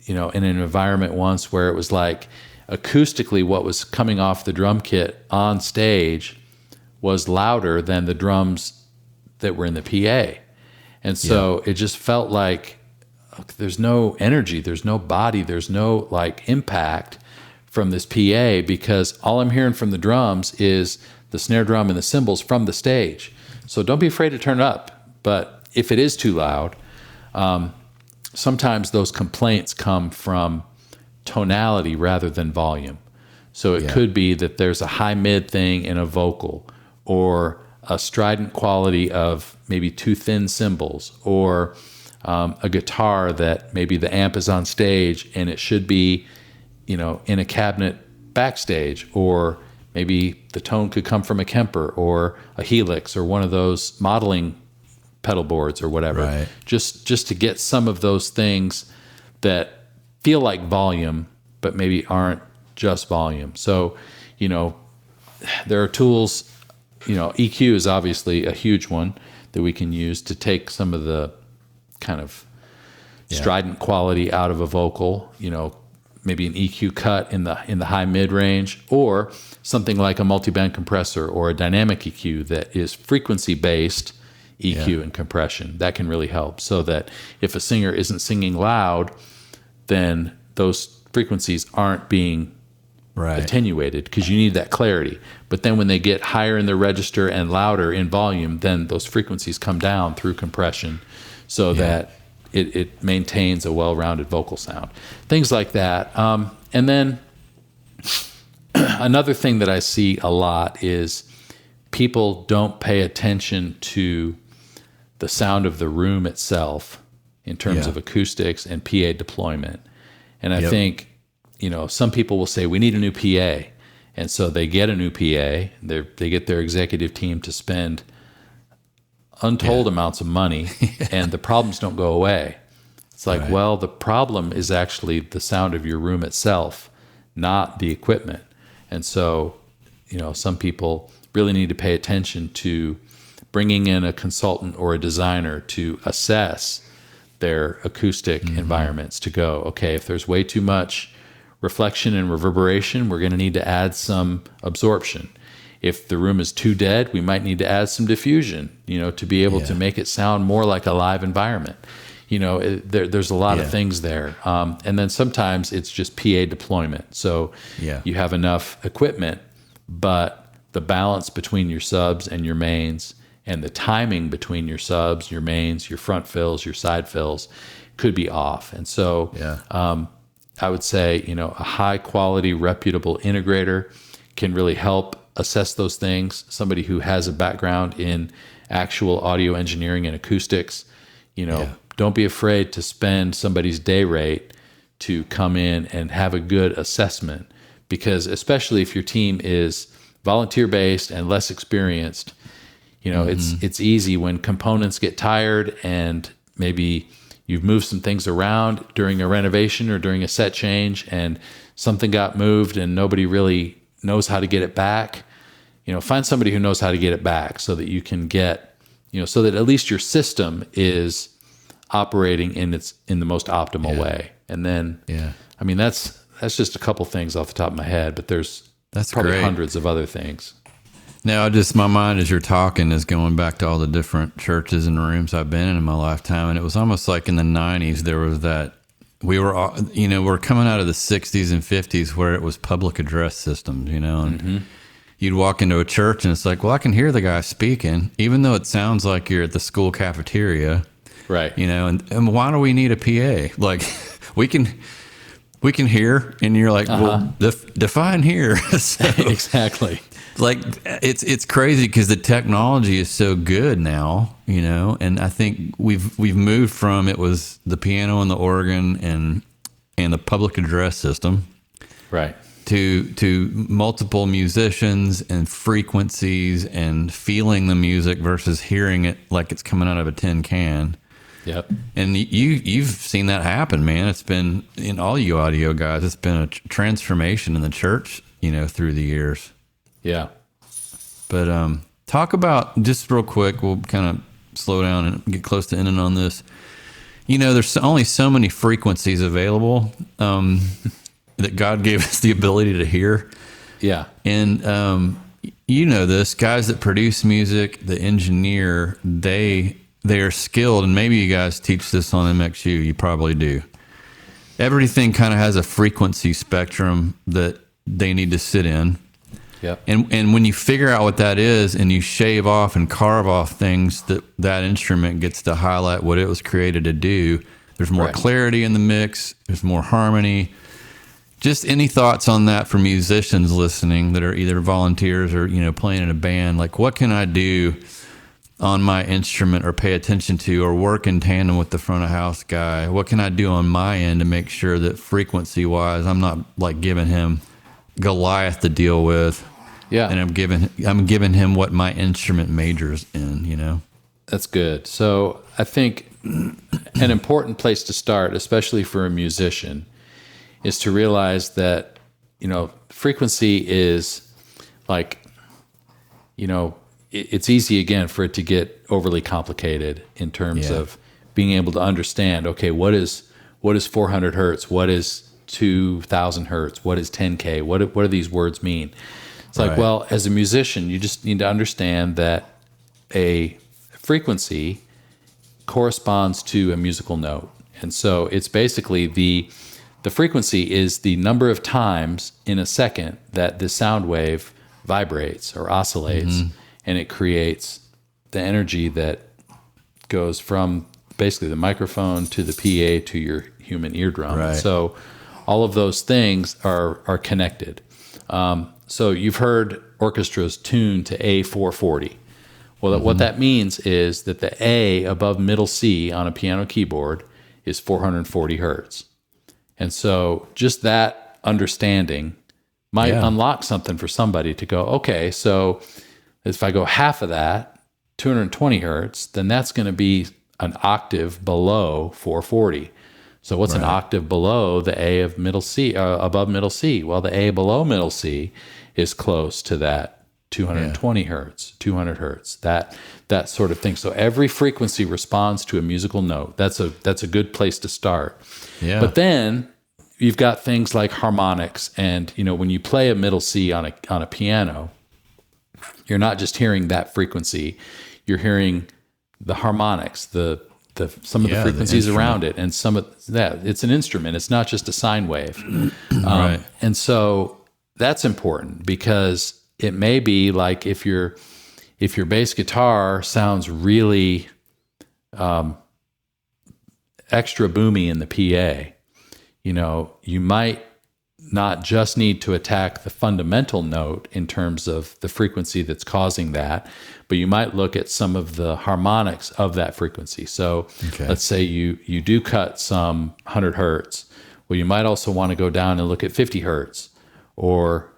in an environment once where it was like acoustically what was coming off the drum kit on stage was louder than the drums that were in the PA. And so it just felt like there's no energy, there's no body, there's no impact from this PA, because all I'm hearing from the drums is the snare drum and the cymbals from the stage. So don't be afraid to turn it up. But if it is too loud, sometimes those complaints come from tonality rather than volume. So it could be that there's a high mid thing in a vocal, or a strident quality of maybe too thin cymbals, or a guitar that maybe the amp is on stage and it should be, in a cabinet backstage, or maybe the tone could come from a Kemper or a Helix or one of those modeling pedal boards or whatever. Right. Just to get some of those things that feel like volume, but maybe aren't just volume. So, there are tools, EQ is obviously a huge one that we can use to take some of the kind of strident quality out of a vocal, maybe an EQ cut in the high mid range, or something like a multiband compressor or a dynamic EQ that is frequency based EQ and compression. That can really help, so that if a singer isn't singing loud, then those frequencies aren't being attenuated, because you need that clarity. But then when they get higher in the register and louder in volume, then those frequencies come down through compression, so that it maintains a well-rounded vocal sound. Things like that. And then another thing that I see a lot is people don't pay attention to the sound of the room itself in terms of acoustics and PA deployment. And I think, some people will say, we need a new PA. And so they get a new PA. They get their executive team to spend untold amounts of money, and the problems don't go away. It's like, well, the problem is actually the sound of your room itself, not the equipment. And so, some people really need to pay attention to bringing in a consultant or a designer to assess their acoustic environments, to go, okay, if there's way too much reflection and reverberation, we're going to need to add some absorption. If the room is too dead, we might need to add some diffusion, to be able to make it sound more like a live environment. There's a lot of things there. And then sometimes it's just PA deployment. So you have enough equipment, but the balance between your subs and your mains, and the timing between your subs, your mains, your front fills, your side fills could be off. And so I would say, a high quality, reputable integrator can really help assess those things. Somebody who has a background in actual audio engineering and acoustics, don't be afraid to spend somebody's day rate to come in and have a good assessment, because especially if your team is volunteer based and less experienced, it's easy when components get tired and maybe you've moved some things around during a renovation or during a set change, and something got moved and nobody really knows how to get it back. Find somebody who knows how to get it back, so that you can get, so that at least your system is operating in the most optimal way. And then, I mean, that's just a couple things off the top of my head, but that's probably great. Hundreds of other things. Now, my mind as you're talking is going back to all the different churches and rooms I've been in my lifetime. And it was almost like in the 90s, there was that, we're coming out of the 60s and 50s where it was public address systems, and you'd walk into a church and it's like, well, I can hear the guy speaking, even though it sounds like you're at the school cafeteria. Right. And why do we need a PA? Like, we can hear, and you're like, well, define here. So, exactly. Like, it's crazy because the technology is so good now, and I think we've moved from, it was the piano and the organ and the public address system, right, to multiple musicians and frequencies and feeling the music versus hearing it like it's coming out of a tin can. Yep. And you've seen that happen, man. It's been, in all you audio guys, it's been a transformation in the church, through the years. Yeah. But talk about, just real quick, we'll kind of slow down and get close to ending on this. There's only so many frequencies available that God gave us the ability to hear. Yeah. And this, guys that produce music, the engineer, they are skilled, and maybe you guys teach this on MXU, you probably do. Everything kind of has a frequency spectrum that they need to sit in. Yep. And when you figure out what that is, and you shave off and carve off things that instrument gets to highlight what it was created to do, there's more clarity in the mix, there's more harmony. Just any thoughts on that for musicians listening that are either volunteers or, playing in a band? Like, what can I do on my instrument or pay attention to or work in tandem with the front of house guy? What can I do on my end to make sure that frequency wise, I'm not like giving him Goliath to deal with? Yeah. And I'm giving him what my instrument majors in, That's good. So I think an important place to start, especially for a musician, is to realize that, frequency is like, it's easy again for it to get overly complicated in terms of being able to understand, okay, what is 400 hertz? What is 2000 hertz? What is 10K? What do these words mean? It's like, well, as a musician, you just need to understand that a frequency corresponds to a musical note. And so it's basically the frequency is the number of times in a second that the sound wave vibrates or oscillates, and it creates the energy that goes from basically the microphone to the PA to your human eardrum. Right. So all of those things are connected. So you've heard orchestras tuned to A440. Well, what that means is that the A above middle C on a piano keyboard is 440 hertz. And so just that understanding might unlock something for somebody to go, okay, so if I go half of that, 220 hertz, then that's going to be an octave below 440. So what's an octave below the A of middle C, above middle C? Well, the A below middle C is close to that 220 hertz, 200 hertz, that sort of thing. So every frequency responds to a musical note. That's a good place to start. Yeah. But then you've got things like harmonics, and when you play a middle C on a piano, you're not just hearing that frequency, you're hearing the harmonics, some of the frequencies around it, and some of that. It's an instrument. It's not just a sine wave. And so that's important, because it may be like if your bass guitar sounds really extra boomy in the PA, you might not just need to attack the fundamental note in terms of the frequency that's causing that, but you might look at some of the harmonics of that frequency. So let's say you do cut some 100 hertz. Well, you might also want to go down and look at 50 hertz, or,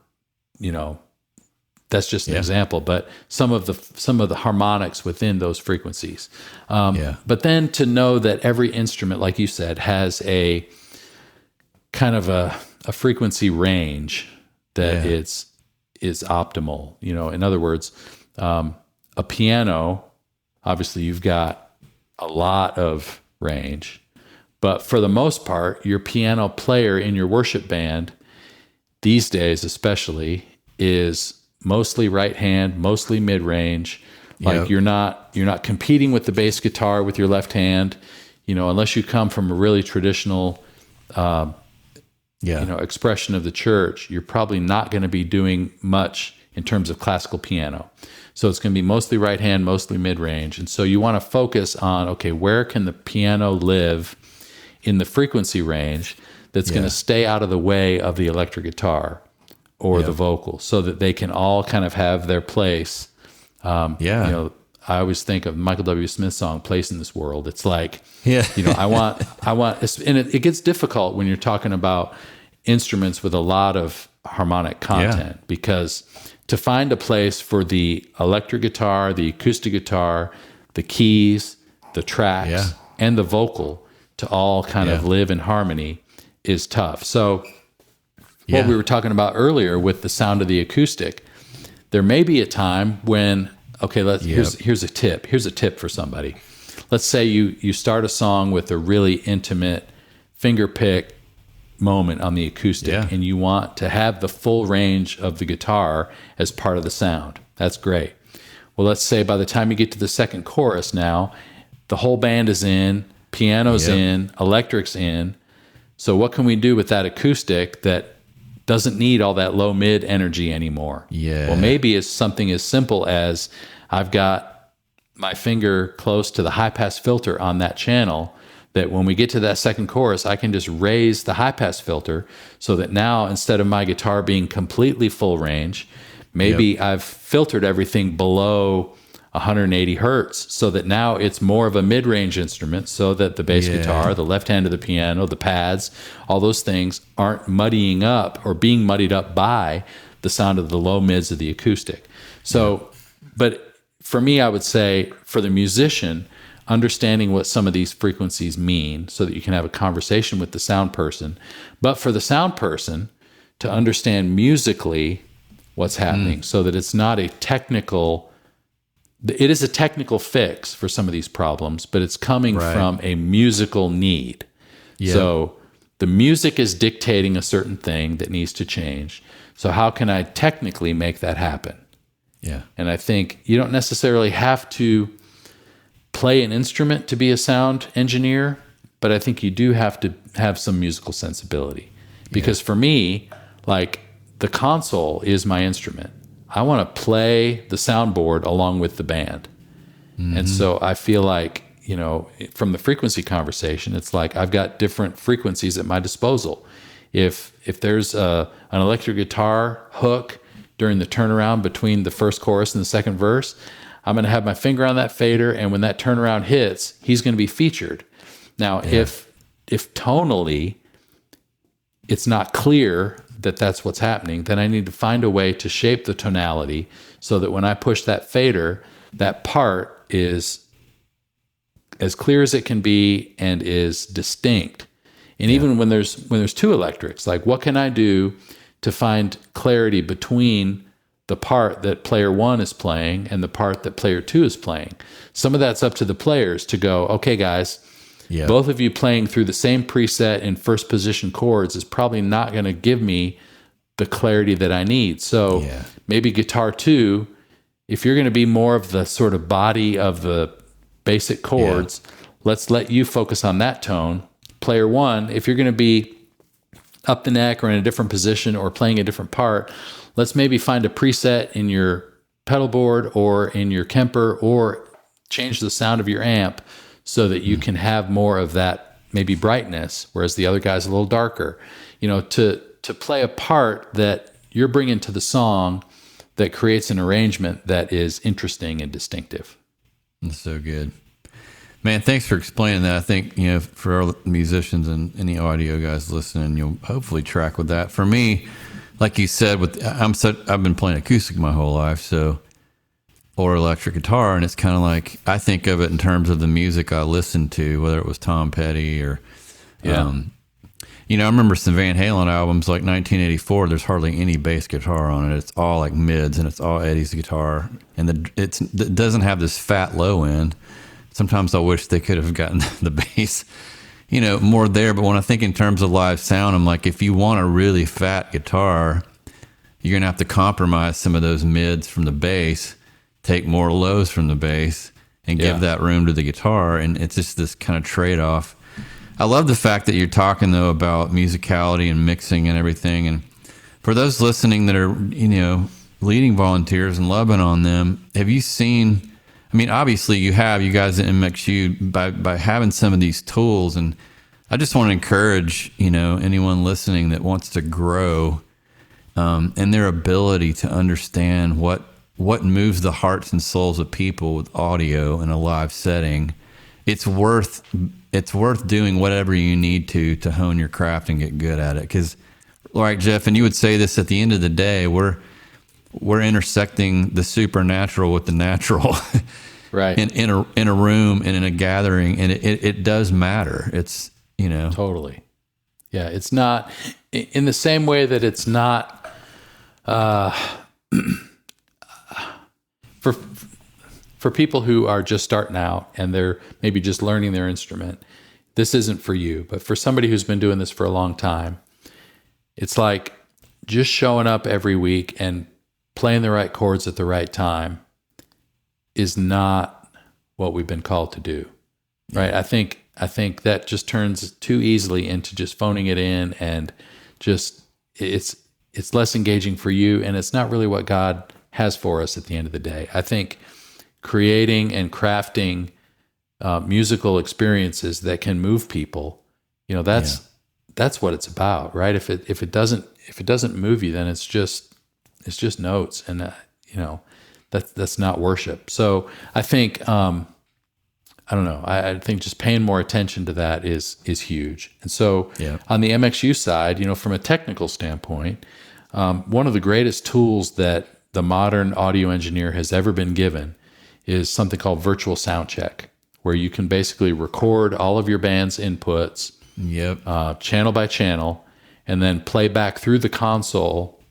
that's just an example, but some of the harmonics within those frequencies. But then to know that every instrument, like you said, has a kind of a frequency range that is optimal. In other words, a piano, obviously you've got a lot of range, but for the most part, your piano player in your worship band these days especially is mostly right hand, mostly mid range. Like you're not competing with the bass guitar with your left hand, unless you come from a really traditional expression of the church. You're probably not going to be doing much in terms of classical piano. So it's going to be mostly right hand, mostly mid range. And so you want to focus on, okay, where can the piano live in the frequency range that's going to stay out of the way of the electric guitar or the vocal, so that they can all kind of have their place. I always think of Michael W. Smith's song "Place in This World." It's like, I want, and it gets difficult when you're talking about instruments with a lot of harmonic content, because to find a place for the electric guitar, the acoustic guitar, the keys, the tracks, and the vocal to all kind of live in harmony is tough. So what we were talking about earlier with the sound of the acoustic, there may be a time when, here's a tip. Here's a tip for somebody. Let's say you start a song with a really intimate finger pick moment on the acoustic, and you want to have the full range of the guitar as part of the sound. That's great. Well, let's say by the time you get to the second chorus now, the whole band is in, piano's in, electric's in. So what can we do with that acoustic that doesn't need all that low mid energy anymore? Well, maybe it's something as simple as I've got my finger close to the high pass filter on that channel. that when we get to that second chorus, I can just raise the high pass filter so that now instead of my guitar being completely full range, maybe I've filtered everything below 180 hertz so that now it's more of a mid-range instrument so that the bass guitar, the left hand of the piano, the pads, all those things aren't muddying up or being muddied up by the sound of the low mids of the acoustic. So, but for me, I would say for the musician, understanding what some of these frequencies mean so that you can have a conversation with the sound person. But for the sound person to understand musically what's happening so that it's not a technical, it is a technical fix for some of these problems, but it's coming from a musical need. So the music is dictating a certain thing that needs to change. So how can I technically make that happen? And I think you don't necessarily have to play an instrument to be a sound engineer, but I think you do have to have some musical sensibility. Because for me, like the console is my instrument. I want to play the soundboard along with the band. And so I feel like, you know, from the frequency conversation, it's like I've got different frequencies at my disposal. If there's an electric guitar hook during the turnaround between the first chorus and the second verse, I'm going to have my finger on that fader, and when that turnaround hits, he's going to be featured. Now, if tonally it's not clear that that's what's happening, then I need to find a way to shape the tonality so that when I push that fader, that part is as clear as it can be and is distinct. And even when there's two electrics, like what can I do to find clarity between the part that player one is playing and the part that player two is playing? Some of that's up to the players to go, okay, guys, both of you playing through the same preset in first position chords is probably not going to give me the clarity that I need. So maybe guitar two, if you're going to be more of the sort of body of the basic chords, let's let you focus on that tone. Player one, if you're going to be up the neck or in a different position or playing a different part, let's maybe find a preset in your pedal board or in your Kemper or change the sound of your amp so that you can have more of that maybe brightness, whereas the other guy's a little darker. You know, to play a part that you're bringing to the song that creates an arrangement that is interesting and distinctive. That's so good. Man, thanks for explaining that. I think, you know, for our musicians and any audio guys listening, you'll hopefully track with that. For me, like you said, I've been playing acoustic my whole life, or electric guitar, and it's kind of like I think of it in terms of the music I listened to, whether it was Tom Petty or, you know, I remember some Van Halen albums like 1984. There's hardly any bass guitar on it. It's all like mids, and it's all Eddie's guitar, and it doesn't have this fat low end. Sometimes I wish they could have gotten the bass, you know, more there. But when I think in terms of live sound, I'm like, if you want a really fat guitar, you're gonna have to compromise some of those mids from the bass, take more lows from the bass, and give that room to the guitar. And it's just this kind of trade-off. I love the fact that you're talking though about musicality and mixing and everything. And for those listening that are, you know, leading volunteers and loving on them, have you seen? I mean, obviously you guys at MXU by having some of these tools, and I just want to encourage, you know, anyone listening that wants to grow and their ability to understand what moves the hearts and souls of people with audio in a live setting. It's worth doing whatever you need to hone your craft and get good at it. Because, like Jeff, and you would say this at the end of the day, we're intersecting the supernatural with the natural, right? In a room and in a gathering, and it does matter. It's, you know, totally, yeah. It's not in the same way that it's not for people who are just starting out and they're maybe just learning their instrument. This isn't for you, but for somebody who's been doing this for a long time, it's like just showing up every week and playing the right chords at the right time is not what we've been called to do, right? I think that just turns too easily into just phoning it in, and just it's less engaging for you, and it's not really what God has for us at the end of the day. I think creating and crafting musical experiences that can move people, that's what it's about, right? If it doesn't move you, then it's just notes, and that's not worship. So I think I don't know. I think just paying more attention to that is huge. And so on the MXU side, from a technical standpoint, one of the greatest tools that the modern audio engineer has ever been given is something called virtual sound check, where you can basically record all of your band's inputs, channel by channel, and then play back through the console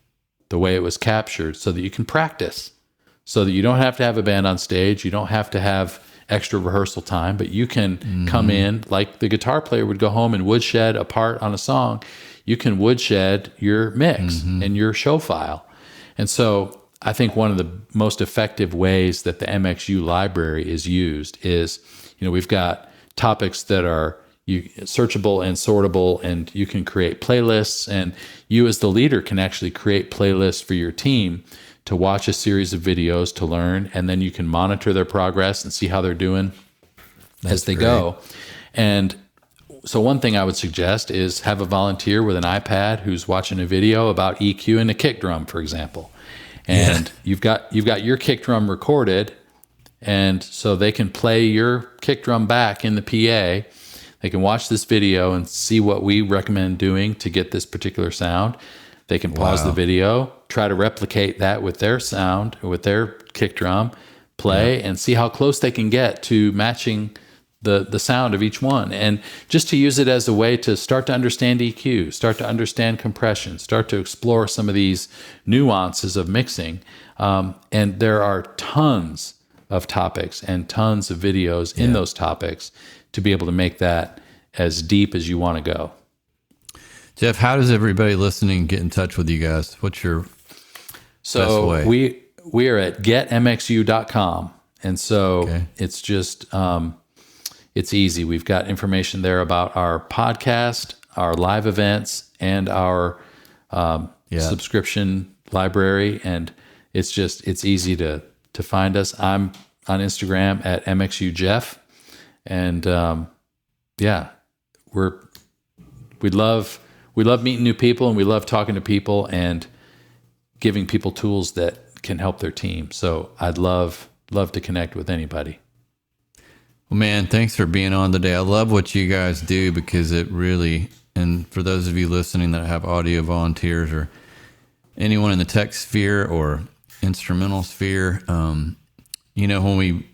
the way it was captured, so that you can practice, so that you don't have to have a band on stage, you don't have to have extra rehearsal time, but you can come in like the guitar player would go home and woodshed a part on a song. You can woodshed your mix and your show file. And so I think one of the most effective ways that the MXU library is used is, we've got topics that are searchable and sortable, and you can create playlists, and you as the leader can actually create playlists for your team to watch a series of videos to learn, and then you can monitor their progress and see how they're doing as they go. And so one thing I would suggest is have a volunteer with an iPad who's watching a video about EQ and a kick drum, for example. And you've got your kick drum recorded, and so they can play your kick drum back in the PA. They can watch this video and see what we recommend doing to get this particular sound. They can pause the video, try to replicate that with their sound, with their kick drum, play, and see how close they can get to matching the sound of each one. And just to use it as a way to start to understand EQ, start to understand compression, start to explore some of these nuances of mixing. And there are tons of topics and tons of videos in those topics to be able to make that as deep as you want to go. Jeff, how does everybody listening get in touch with you guys? What's your best way? We are at getmxu.com. And so it's just, it's easy. We've got information there about our podcast, our live events, and our subscription library. And it's easy to find us. I'm on Instagram at MXUJeff. And we love meeting new people, and we love talking to people and giving people tools that can help their team. So I'd love to connect with anybody. Well, man, thanks for being on today. I love what you guys do, because it really, and for those of you listening that have audio volunteers or anyone in the tech sphere or instrumental sphere, when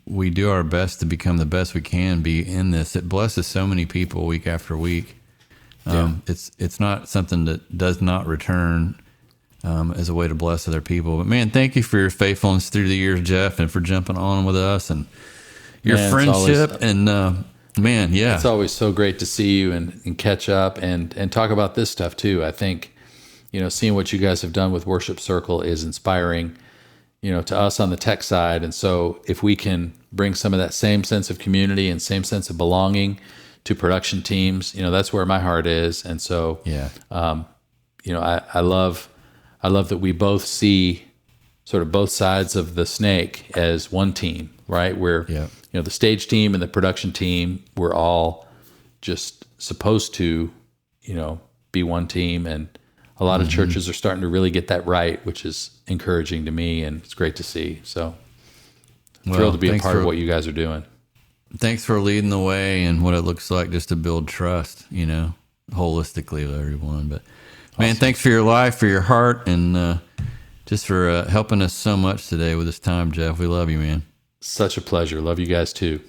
we do our best to become the best we can be in this, it blesses so many people week after week. It's not something that does not return as a way to bless other people. But man, thank you for your faithfulness through the years, Jeff, and for jumping on with us and your friendship. It's always so great to see you and catch up and talk about this stuff too. I think, seeing what you guys have done with Worship Circle is inspiring, to us on the tech side. And so if we can bring some of that same sense of community and same sense of belonging to production teams, that's where my heart is. And so, I love that we both see sort of both sides of the snake as one team, right? Where, the stage team and the production team, we're all just supposed to, be one team. And a lot of churches are starting to really get that right, which is encouraging to me, and it's great to see. So thrilled to be a part of what you guys are doing. Thanks for leading the way and what it looks like just to build trust, holistically with everyone. But man, thanks for your life, for your heart, and just for helping us so much today with this time, Jeff. We love you, man. Such a pleasure. Love you guys too.